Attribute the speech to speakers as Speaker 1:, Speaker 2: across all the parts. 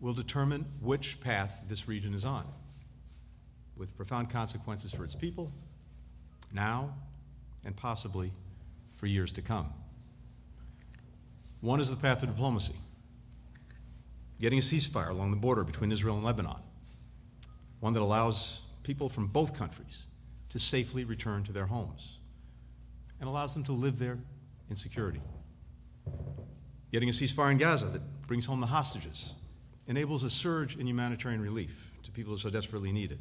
Speaker 1: will determine which path this region is on, with profound consequences for its people, now and possibly for years to come. One is the path of diplomacy, getting a ceasefire along the border between Israel and Lebanon, one that allows people from both countries to safely return to their homes and allows them to live there in security. Getting a ceasefire in Gaza that brings home the hostages, enables a surge in humanitarian relief to people who so desperately need it,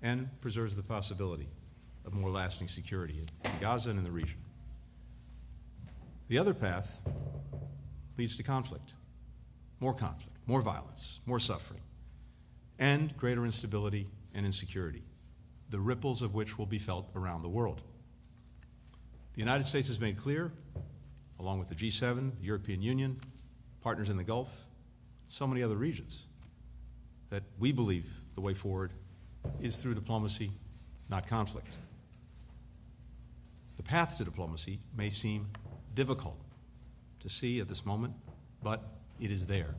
Speaker 1: and preserves the possibility of more lasting security in Gaza and in the region. The other path leads to conflict, more violence, more suffering, and greater instability and insecurity, the ripples of which will be felt around the world. The United States has made clear, along with the G7, the European Union, partners in the Gulf, so many other regions, that we believe the way forward is through diplomacy, not conflict. The path to diplomacy may seem difficult to see at this moment, but it is there,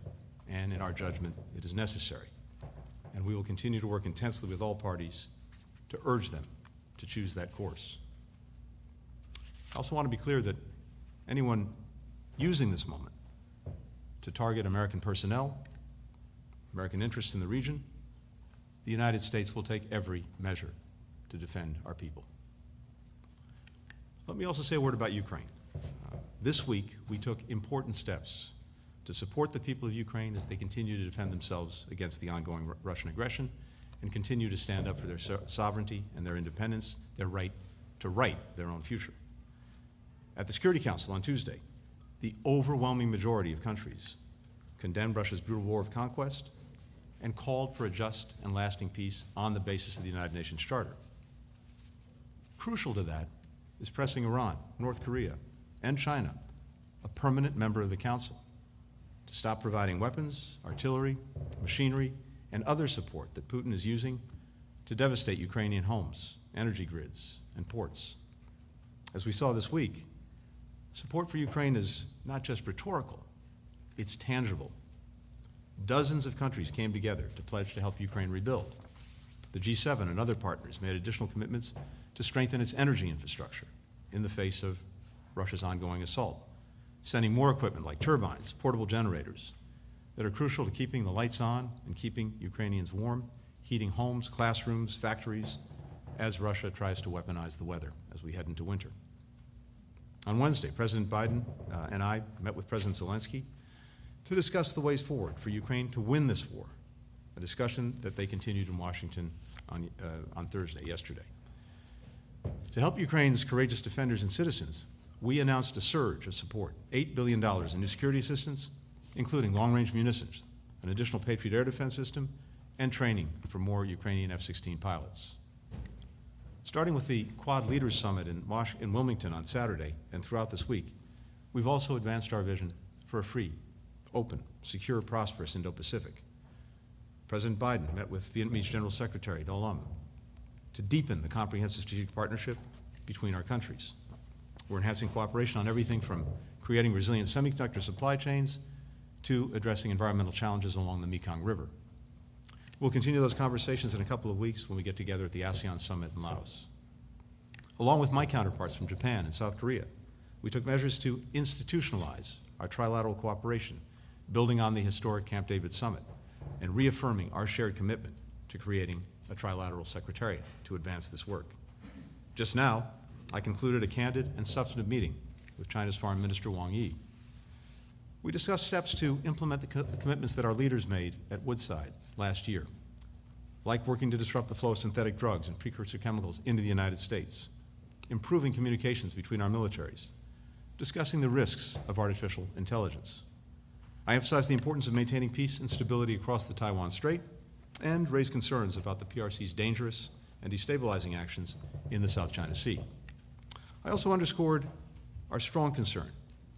Speaker 1: and in our judgment, it is necessary. And we will continue to work intensely with all parties to urge them to choose that course. I also want to be clear that anyone using this moment to target American personnel, American interests in the region, the United States will take every measure to defend our people. Let me also say a word about Ukraine. This week, we took important steps to support the people of Ukraine as they continue to defend themselves against the ongoing Russian aggression and continue to stand up for their sovereignty and their independence, their right to write their own future. At the Security Council on Tuesday, the overwhelming majority of countries condemned Russia's brutal war of conquest and called for a just and lasting peace on the basis of the United Nations Charter. Crucial to that is pressing Iran, North Korea, and China, a permanent member of the Council, to stop providing weapons, artillery, machinery, and other support that Putin is using to devastate Ukrainian homes, energy grids, and ports. As we saw this week, support for Ukraine is not just rhetorical, it's tangible. Dozens of countries came together to pledge to help Ukraine rebuild. The G7 and other partners made additional commitments to strengthen its energy infrastructure in the face of Russia's ongoing assault, sending more equipment like turbines, portable generators that are crucial to keeping the lights on and keeping Ukrainians warm, heating homes, classrooms, factories, as Russia tries to weaponize the weather as we head into winter. On Wednesday, President Biden and I met with President Zelensky to discuss the ways forward for Ukraine to win this war, a discussion that they continued in Washington on Thursday, yesterday. To help Ukraine's courageous defenders and citizens, we announced a surge of support, $8 billion in new security assistance, including long-range munitions, an additional Patriot air defense system, and training for more Ukrainian F-16 pilots. Starting with the Quad Leaders Summit in Wilmington on Saturday and throughout this week, we've also advanced our vision for a free, open, secure, prosperous Indo-Pacific. President Biden met with Vietnamese General Secretary Do Lam to deepen the comprehensive strategic partnership between our countries. We're enhancing cooperation on everything from creating resilient semiconductor supply chains to addressing environmental challenges along the Mekong River. We'll continue those conversations in a couple of weeks when we get together at the ASEAN Summit in Laos. Along with my counterparts from Japan and South Korea, we took measures to institutionalize our trilateral cooperation, building on the historic Camp David Summit and reaffirming our shared commitment to creating a trilateral secretariat to advance this work. Just now, I concluded a candid and substantive meeting with China's Foreign Minister Wang Yi. We discussed steps to implement the commitments that our leaders made at Woodside last year, like working to disrupt the flow of synthetic drugs and precursor chemicals into the United States, improving communications between our militaries, discussing the risks of artificial intelligence. I emphasized the importance of maintaining peace and stability across the Taiwan Strait and raised concerns about the PRC's dangerous and destabilizing actions in the South China Sea. I also underscored our strong concern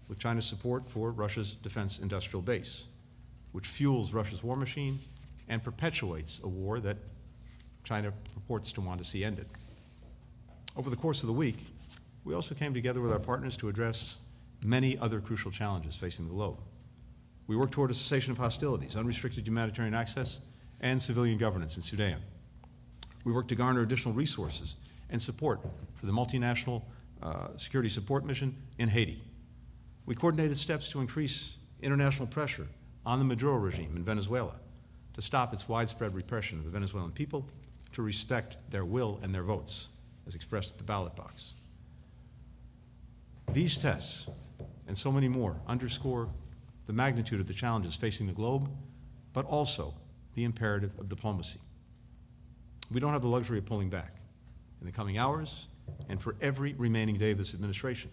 Speaker 1: with China's support for Russia's defense industrial base, which fuels Russia's war machine and perpetuates a war that China purports to want to see ended. Over the course of the week, we also came together with our partners to address many other crucial challenges facing the globe. We work toward a cessation of hostilities, unrestricted humanitarian access, and civilian governance in Sudan. We work to garner additional resources and support for the multinational security support mission in Haiti. We coordinated steps to increase international pressure on the Maduro regime in Venezuela to stop its widespread repression of the Venezuelan people, to respect their will and their votes as expressed at the ballot box. These tests, and so many more, underscore the magnitude of the challenges facing the globe, but also the imperative of diplomacy. We don't have the luxury of pulling back. In the coming hours, and for every remaining day of this administration,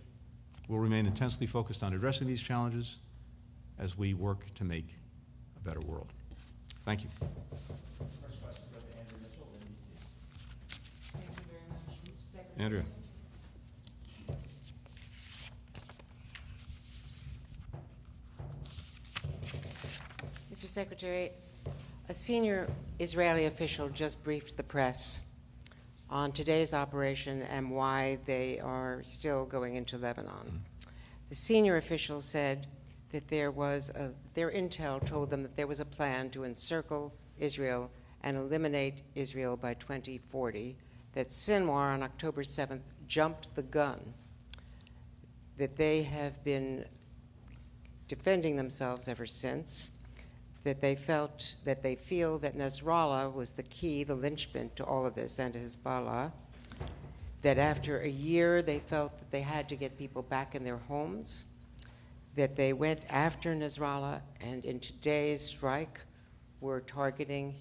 Speaker 1: we'll remain intensely focused on addressing these challenges as we work to make a better world. Thank you.
Speaker 2: First question goes to Andrew Mitchell, NBC.
Speaker 3: Thank you very much, Mr. Secretary.
Speaker 1: Andrea.
Speaker 3: Mr. Secretary, a senior Israeli official just briefed the press on today's operation and why they are still going into Lebanon. The senior official said that their intel told them that there was a plan to encircle Israel and eliminate Israel by 2040, that Sinwar on October 7th jumped the gun, that they have been defending themselves ever since, that they feel that Nasrallah was the key, the linchpin to all of this, and Hezbollah, that after a year they felt that they had to get people back in their homes, that they went after Nasrallah, and in today's strike were targeting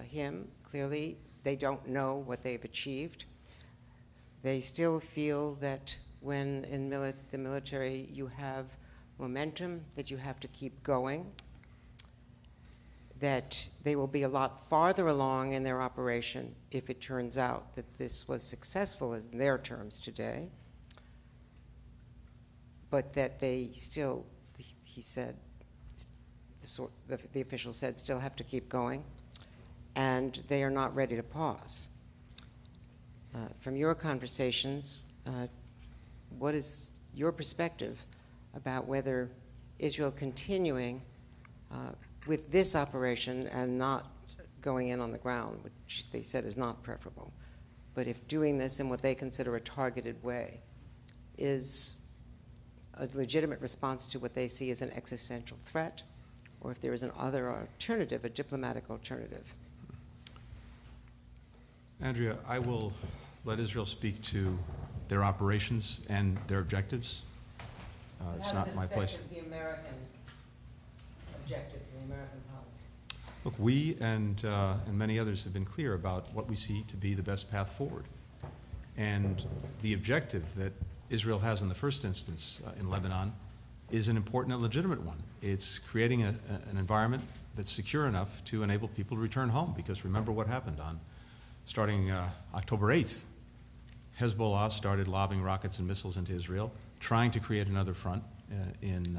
Speaker 3: him. Clearly, they don't know what they've achieved. They still feel that when in the military you have momentum, that you have to keep going, that they will be a lot farther along in their operation if it turns out that this was successful in their terms today, but that they still, he said, the official said, still have to keep going, and they are not ready to pause. From your conversations, what is your perspective about whether Israel continuing with this operation and not going in on the ground, which they said is not preferable, but if doing this in what they consider a targeted way is a legitimate response to what they see as an existential threat, or if there is an other alternative, a diplomatic alternative?
Speaker 1: Andrea, I will let Israel speak to their operations and their objectives. It's not my place.
Speaker 3: The American objectives and the American policy.
Speaker 1: Look, we and many others have been clear about what we see to be the best path forward. And the objective that Israel has in the first instance in Lebanon is an important and legitimate one. It's creating an environment that's secure enough to enable people to return home, because remember what happened starting October 8th. Hezbollah started lobbing rockets and missiles into Israel, trying to create another front in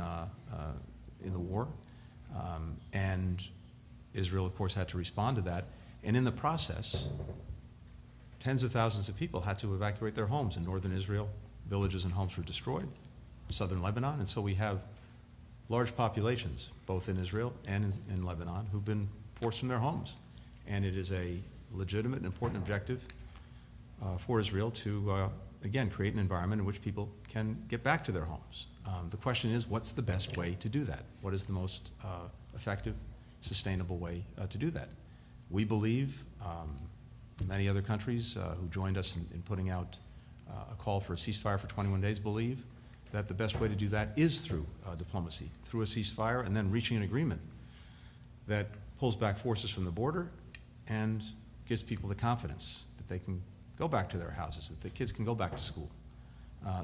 Speaker 1: the war. And Israel, of course, had to respond to that. And in the process, tens of thousands of people had to evacuate their homes in northern Israel. Villages and homes were destroyed, southern Lebanon. And so we have large populations, both in Israel and in Lebanon, who've been forced from their homes. And it is a legitimate and important objective for Israel to, again, create an environment in which people can get back to their homes. The question is, what's the best way to do that? What is the most effective, sustainable way to do that? We believe, many other countries who joined us in putting out a call for a ceasefire for 21 days believe that the best way to do that is through diplomacy, through a ceasefire, and then reaching an agreement that pulls back forces from the border and gives people the confidence that they can go back to their houses, that the kids can go back to school.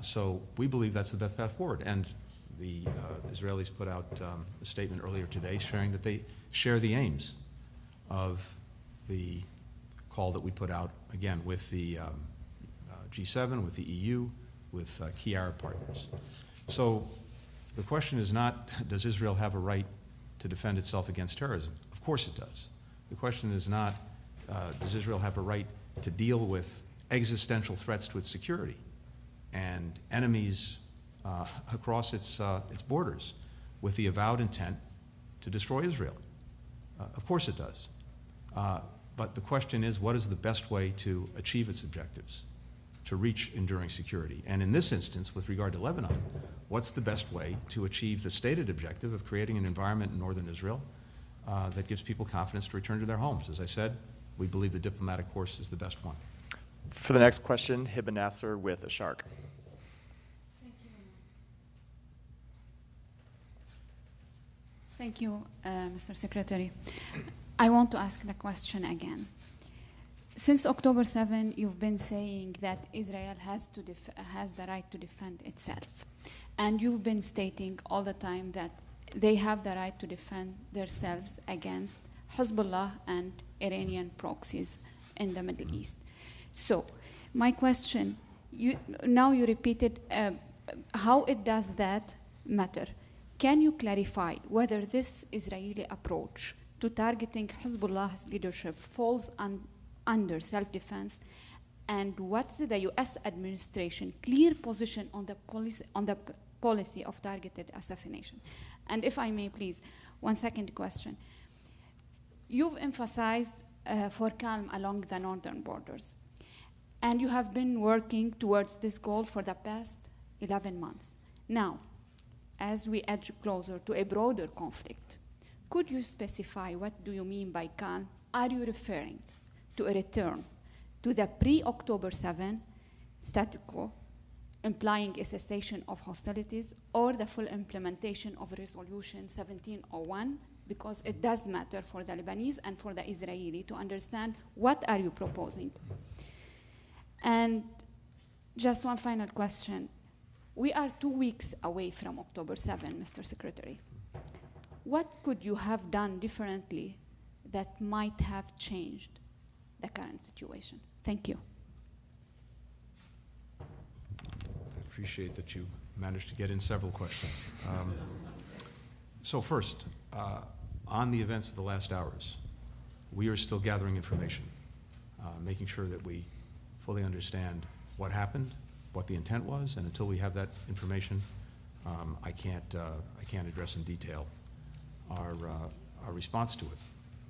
Speaker 1: So we believe that's the best path forward. And the Israelis put out a statement earlier today sharing that they share the aims of the call that we put out, again, with the G7, with the EU, with key Arab partners. So the question is not, does Israel have a right to defend itself against terrorism? Of course it does. The question is not, does Israel have a right to deal with existential threats to its security and enemies across its borders? with the avowed intent to destroy Israel. Of course it does. But the question is, what is the best way to achieve its objectives, to reach enduring security? And in this instance, with regard to Lebanon, what's the best way to achieve the stated objective of creating an environment in northern Israel that gives people confidence to return to their homes? As I said, we believe the diplomatic course is the best one.
Speaker 4: For the next question, Hibben Nasser with a shark.
Speaker 5: Thank you, Mr. Secretary. I want to ask the question again. Since October 7, you've been saying that Israel has the right to defend itself. And you've been stating all the time that they have the right to defend themselves against Hezbollah and Iranian proxies in the Middle East. So my question, now you repeated how it does that matter. Can you clarify whether this Israeli approach to targeting Hezbollah's leadership falls under self-defense, and what's the U.S. administration clear position on the policy of targeted assassination? And if I may, please, one second question. You've emphasized for calm along the northern borders, and you have been working towards this goal for the past 11 months. Now, as we edge closer to a broader conflict, could you specify what do you mean by calm? Are you referring to a return to the pre-October 7 status quo, implying a cessation of hostilities, or the full implementation of Resolution 1701? Because it does matter for the Lebanese and for the Israeli to understand what are you proposing. And just one final question. We are 2 weeks away from October 7, Mr. Secretary. What could you have done differently that might have changed the current situation? Thank you.
Speaker 1: I appreciate that you managed to get in several questions. So first, on the events of the last hours, we are still gathering information, making sure that we fully understand what happened, what the intent was, and until we have that information, I can't address in detail our response to it.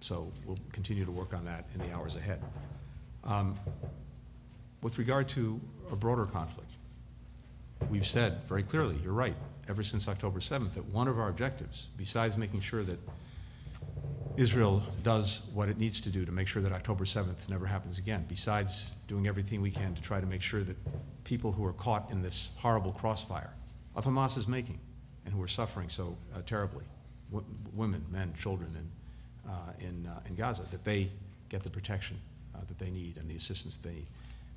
Speaker 1: So we'll continue to work on that in the hours ahead. With regard to a broader conflict, we've said very clearly, you're right, ever since October 7th, that one of our objectives, besides making sure that Israel does what it needs to do to make sure that October 7th never happens again, besides doing everything we can to try to make sure that people who are caught in this horrible crossfire of Hamas's making and who are suffering so terribly, women, men, children in Gaza, that they get the protection that they need and the assistance they need.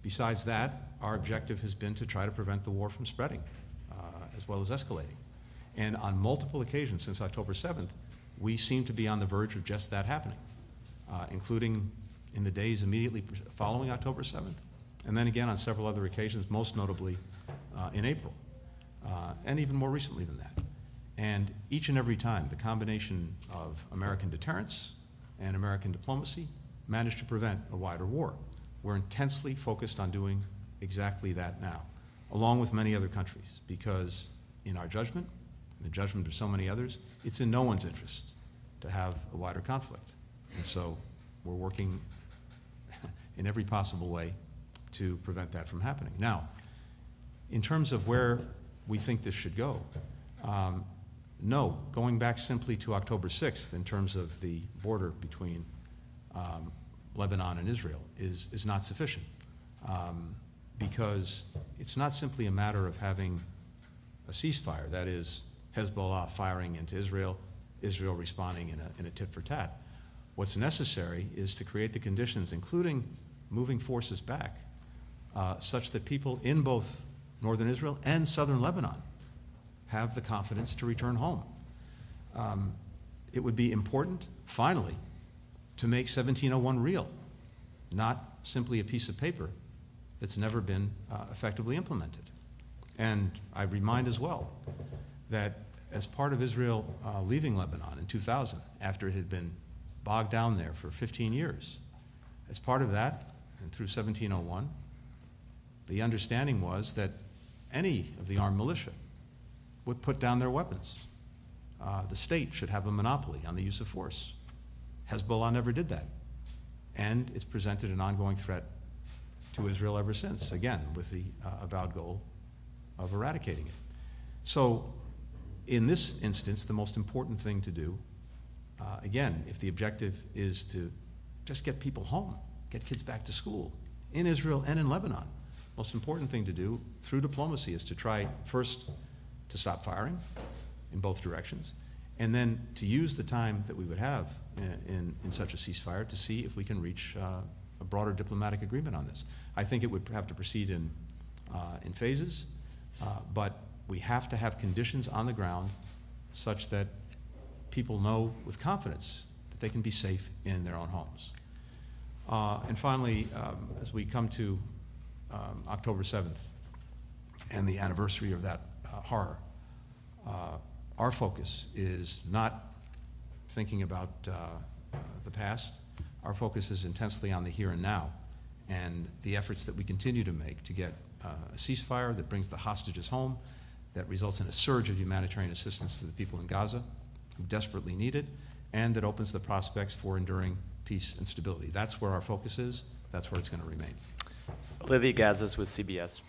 Speaker 1: Besides that, our objective has been to try to prevent the war from spreading as well as escalating. And on multiple occasions since October 7th, we seem to be on the verge of just that happening, including in the days immediately following October 7th, and then again on several other occasions, most notably in April, and even more recently than that. And each and every time, the combination of American deterrence and American diplomacy managed to prevent a wider war. We're intensely focused on doing exactly that now, along with many other countries, because in our judgment, in the judgment of so many others, it's in no one's interest to have a wider conflict. And so we're working in every possible way to prevent that from happening. Now, in terms of where we think this should go, no, going back simply to October 6th in terms of the border between Lebanon and Israel is not sufficient, because it's not simply a matter of having a ceasefire, that is, Hezbollah firing into Israel, Israel responding in a tit-for-tat. What's necessary is to create the conditions, including moving forces back, such that people in both northern Israel and southern Lebanon have the confidence to return home. It would be important, finally, to make 1701 real, not simply a piece of paper that's never been effectively implemented. And I remind as well that as part of Israel leaving Lebanon in 2000, after it had been bogged down there for 15 years, as part of that, and through 1701, the understanding was that any of the armed militia would put down their weapons the state should have a monopoly on the use of force. Hezbollah never did that. And it's presented an ongoing threat to Israel ever since, again, with the avowed goal of eradicating it. So in this instance, the most important thing to do, again, if the objective is to just get people home, get kids back to school in Israel and in Lebanon, most important thing to do through diplomacy is to try first to stop firing in both directions, and then to use the time that we would have in such a ceasefire to see if we can reach a broader diplomatic agreement on this. I think it would have to proceed in phases, but we have to have conditions on the ground such that people know with confidence that they can be safe in their own homes. And finally, as we come to October 7th and the anniversary of that horror, our focus is not thinking about the past. Our focus is intensely on the here and now and the efforts that we continue to make to get a ceasefire that brings the hostages home, that results in a surge of humanitarian assistance to the people in Gaza who desperately need it, and that opens the prospects for enduring peace and stability. That's where our focus is. That's where it's going to remain.
Speaker 4: Olivia Gazis with CBS.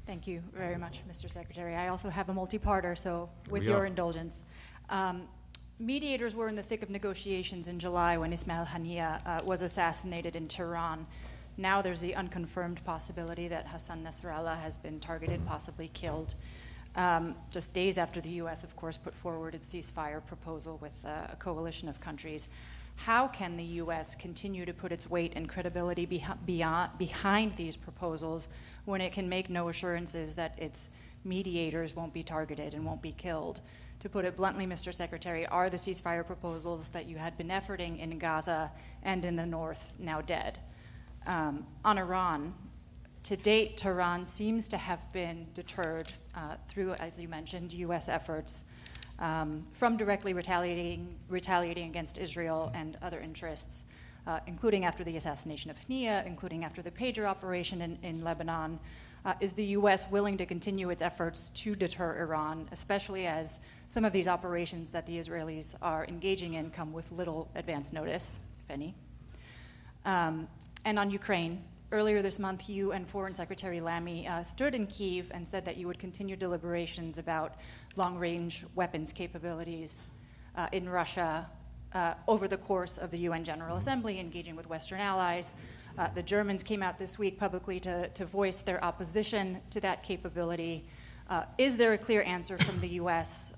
Speaker 6: Thank you very much, Mr. Secretary. I also have a multi-parter, so with
Speaker 1: we go.
Speaker 6: your indulgence. Mediators were in the thick of negotiations in July when Ismail Haniyeh was assassinated in Tehran. Now there's the unconfirmed possibility that Hassan Nasrallah has been targeted, possibly killed. Just days after the U.S., of course, put forward its ceasefire proposal with a coalition of countries. How can the U.S. continue to put its weight and credibility behind these proposals when it can make no assurances that its mediators won't be targeted and won't be killed? To put it bluntly, Mr. Secretary, are the ceasefire proposals that you had been efforting in Gaza and in the north now dead? On Iran, to date, Tehran seems to have been deterred through, as you mentioned, U.S. efforts from directly retaliating against Israel and other interests, including after the assassination of Haniyeh, including after the pager operation in Lebanon. Is the U.S. willing to continue its efforts to deter Iran, especially as some of these operations that the Israelis are engaging in come with little advance notice, if any? And on Ukraine, earlier this month, you and Foreign Secretary Lamy stood in Kyiv and said that you would continue deliberations about long-range weapons capabilities in Russia over the course of the UN General Assembly, engaging with Western allies. The Germans came out this week publicly to voice their opposition to that capability. Is there a clear answer from the U.S.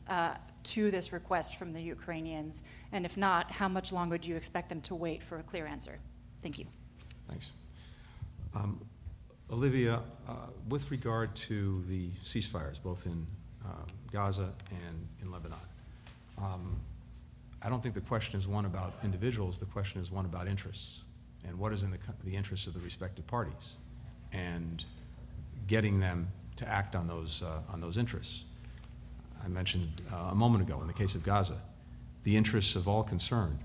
Speaker 6: To this request from the Ukrainians? And if not, how much longer do you expect them to wait for a clear answer? Thank you.
Speaker 1: Thanks. Olivia, with regard to the ceasefires, both in Gaza and in Lebanon, I don't think the question is one about individuals. The question is one about interests and what is in the interests of the respective parties, and getting them to act on those interests. I mentioned a moment ago, in the case of Gaza, the interests of all concerned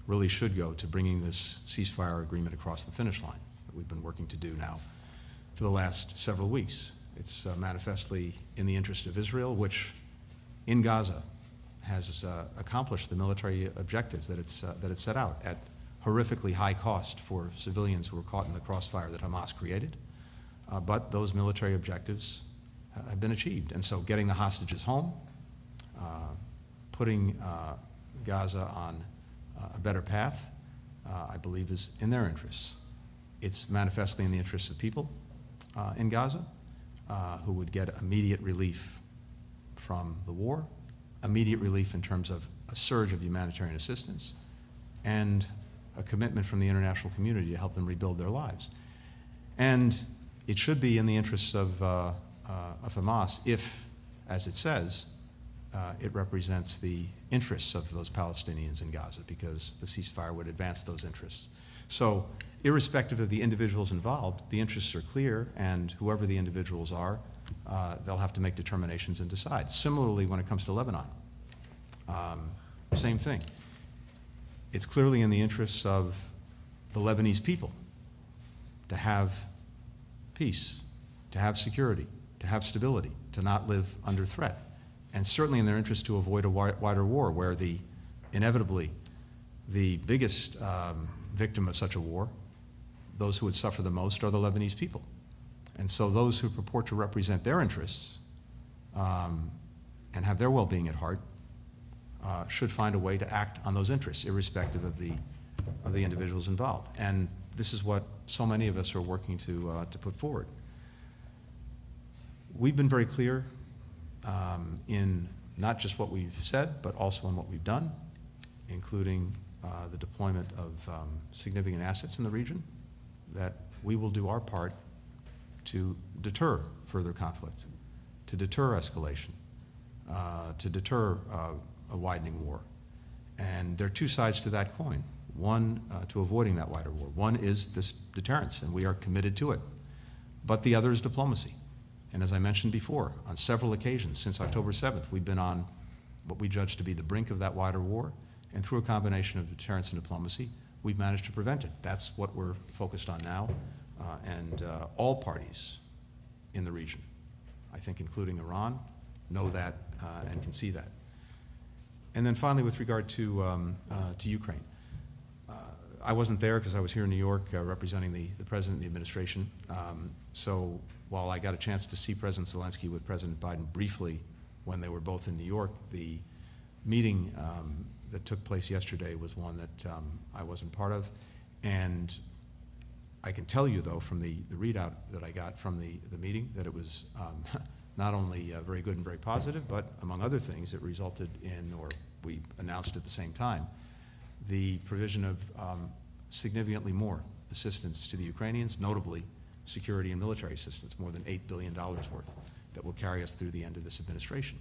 Speaker 1: really should go to bringing this ceasefire agreement across the finish line that we've been working to do now for the last several weeks. It's manifestly in the interest of Israel, which in Gaza has accomplished the military objectives that it's set out at horrifically high cost for civilians who were caught in the crossfire that Hamas created. But those military objectives have been achieved. And so getting the hostages home, putting Gaza on a better path, I believe is in their interests. It's manifestly in the interests of people in Gaza who would get immediate relief from the war, immediate relief in terms of a surge of humanitarian assistance, and a commitment from the international community to help them rebuild their lives. And it should be in the interests of Hamas if, as it says, it represents the interests of those Palestinians in Gaza, because the ceasefire would advance those interests. So irrespective of the individuals involved, the interests are clear, and whoever the individuals are, they'll have to make determinations and decide. Similarly, when it comes to Lebanon, same thing. It's clearly in the interests of the Lebanese people to have peace, to have security, to have stability, to not live under threat. and certainly in their interest to avoid a wider war where inevitably the biggest victim of such a war, those who would suffer the most, are the Lebanese people. And so those who purport to represent their interests and have their well-being at heart should find a way to act on those interests, irrespective of the individuals involved. And this is what so many of us are working to put forward. We've been very clear in not just what we've said, but also in what we've done, including the deployment of significant assets in the region, that we will do our part to deter further conflict, to deter escalation, to deter a widening war. And there are two sides to that coin. One, to avoiding that wider war. One is this deterrence, and we are committed to it. But the other is diplomacy. And as I mentioned before, on several occasions since October 7th, we've been on what we judge to be the brink of that wider war, and through a combination of deterrence and diplomacy, we've managed to prevent it. That's what we're focused on now, and all parties in the region, I think including Iran, know that and can see that. And then finally, with regard to Ukraine, I wasn't there because I was here in New York representing the President and the administration. So while I got a chance to see President Zelensky with President Biden briefly when they were both in New York, the meeting that took place yesterday was one that I wasn't part of. And I can tell you, though, from the readout that I got from the meeting, that it was not only very good and very positive, but among other things, it resulted in, or we announced at the same time, the provision of significantly more assistance to the Ukrainians, notably security and military assistance, more than $8 billion worth, that will carry us through the end of this administration.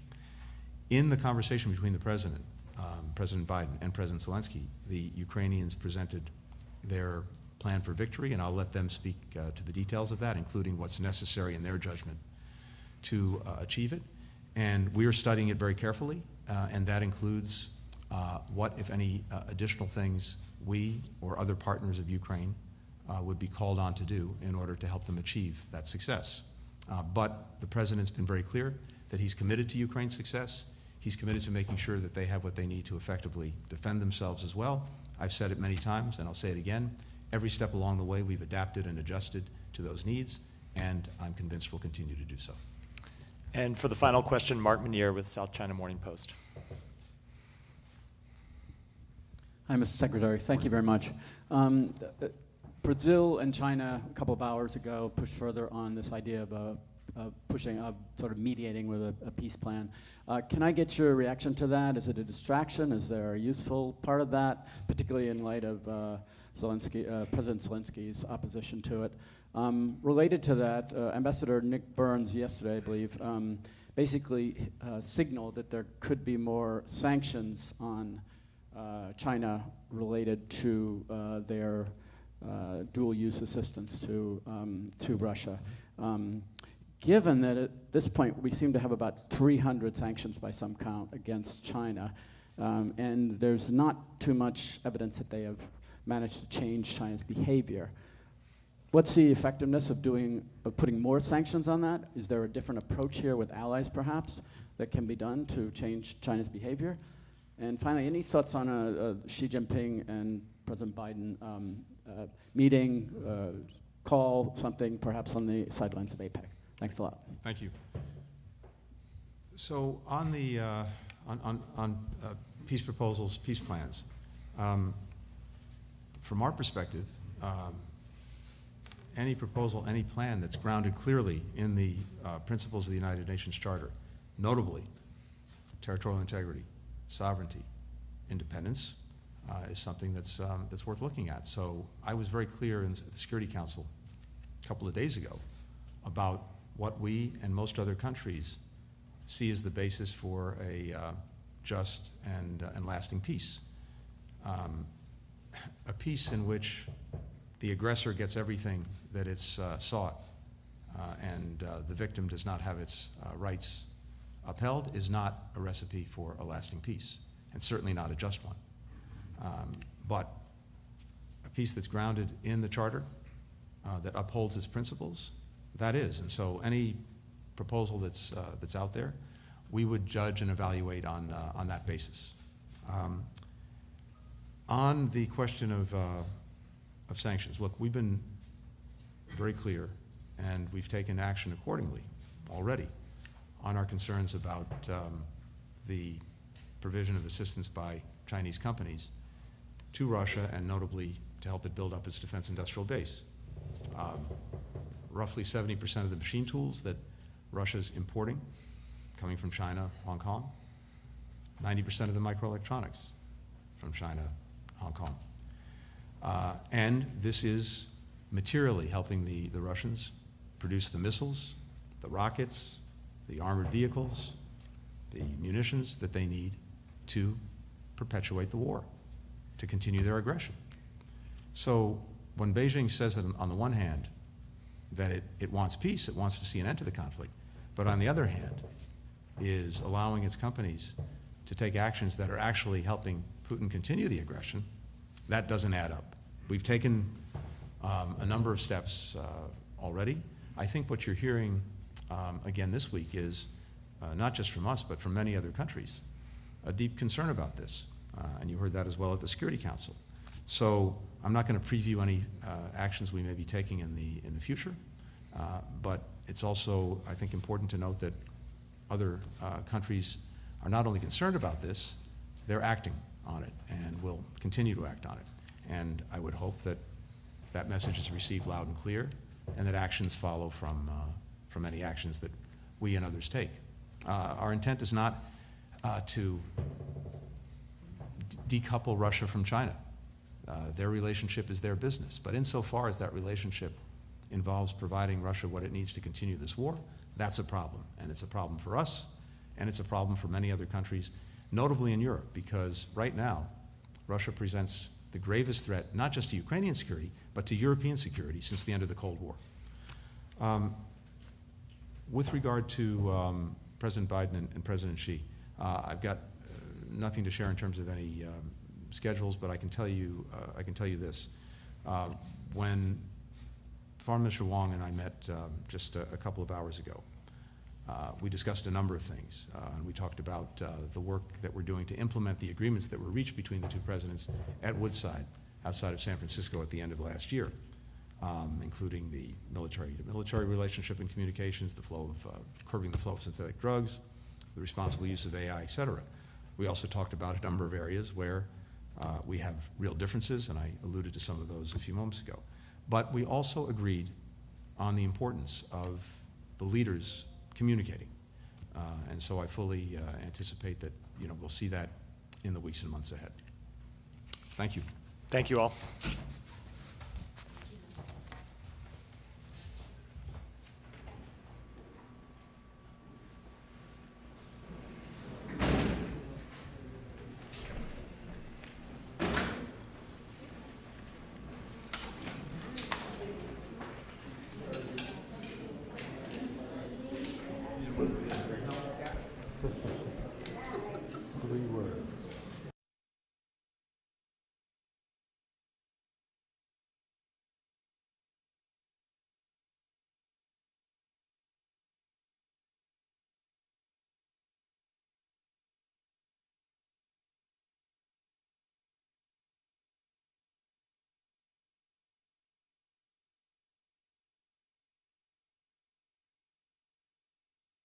Speaker 1: In the conversation between the President, President Biden, and President Zelensky, the Ukrainians presented their plan for victory, and I'll let them speak to the details of that, including what's necessary in their judgment to achieve it. And we are studying it very carefully, and that includes what, if any, additional things we or other partners of Ukraine would be called on to do in order to help them achieve that success. But the President's been very clear that he's committed to Ukraine's success. He's committed to making sure that they have what they need to effectively defend themselves as well. I've said it many times, and I'll say it again. Every step along the way, we've adapted and adjusted to those needs, and I'm convinced we'll continue to do so.
Speaker 4: And for the final question, Mark Manier with South China Morning Post.
Speaker 7: Hi, Mr. Secretary. Thank you very much. Brazil and China, a couple of hours ago, pushed further on this idea of sort of mediating with a peace plan. Can I get your reaction to that? Is it a distraction? Is there a useful part of that, particularly in light of President Zelensky's opposition to it? Related to that, Ambassador Nick Burns yesterday, I believe, basically signaled that there could be more sanctions on China related to their dual-use assistance to Russia. Given that at this point we seem to have about 300 sanctions by some count against China, and there's not too much evidence that they have managed to change China's behavior, what's the effectiveness of putting more sanctions on that? Is there a different approach here with allies, perhaps, that can be done to change China's behavior? And finally, any thoughts on a Xi Jinping and President Biden meeting, call, something perhaps on the sidelines of APEC? Thanks a lot.
Speaker 1: Thank you. So on the peace proposals, peace plans, from our perspective, any proposal, any plan that's grounded clearly in the principles of the United Nations Charter, notably territorial integrity, sovereignty, independence, is something that's worth looking at. So I was very clear at the Security Council a couple of days ago about what we and most other countries see as the basis for a just and lasting peace. A peace in which the aggressor gets everything that it's sought and the victim does not have its rights upheld is not a recipe for a lasting peace, and certainly not a just one. But a peace that's grounded in the Charter, that upholds its principles, that is. And so any proposal that's out there we would judge and evaluate on that basis. On the question of sanctions, look, we've been very clear, and we've taken action accordingly already on our concerns about the provision of assistance by Chinese companies to Russia, and notably to help it build up its defense industrial base. Roughly 70% of the machine tools that Russia's importing coming from China, Hong Kong, 90% of the microelectronics from China, Hong Kong. And this is materially helping the Russians produce the missiles, the rockets, the armored vehicles, the munitions that they need to perpetuate the war, to continue their aggression. So when Beijing says that on the one hand that it wants peace, it wants to see an end to the conflict, but on the other hand is allowing its companies to take actions that are actually helping Putin continue the aggression, that doesn't add up. We've taken a number of steps already. I think what you're hearing again this week is not just from us, but from many other countries, a deep concern about this. And you heard that as well at the Security Council. So I'm not going to preview any actions we may be taking in the future, but it's also, I think, important to note that other countries are not only concerned about this, they're acting on it and will continue to act on it. And I would hope that that message is received loud and clear, and that actions follow from any actions that we and others take. Our intent is not to decouple Russia from China. Their relationship is their business. But insofar as that relationship involves providing Russia what it needs to continue this war, that's a problem. And it's a problem for us, and it's a problem for many other countries, notably in Europe, because right now, Russia presents the gravest threat, not just to Ukrainian security, but to European security since the end of the Cold War. With regard to President Biden and President Xi, I've got nothing to share in terms of any schedules, but I can tell you this: when Foreign Minister Wang and I met just a couple of hours ago, we discussed a number of things, and we talked about the work that we're doing to implement the agreements that were reached between the two presidents at Woodside, outside of San Francisco, at the end of last year, including the military-to-military relationship and communications, the flow of curbing the flow of synthetic drugs, the responsible use of AI, et cetera. We also talked about a number of areas where we have real differences, and I alluded to some of those a few moments ago. But we also agreed on the importance of the leaders communicating. And so I fully anticipate that we'll see that in the weeks and months ahead. Thank you.
Speaker 4: Thank you all.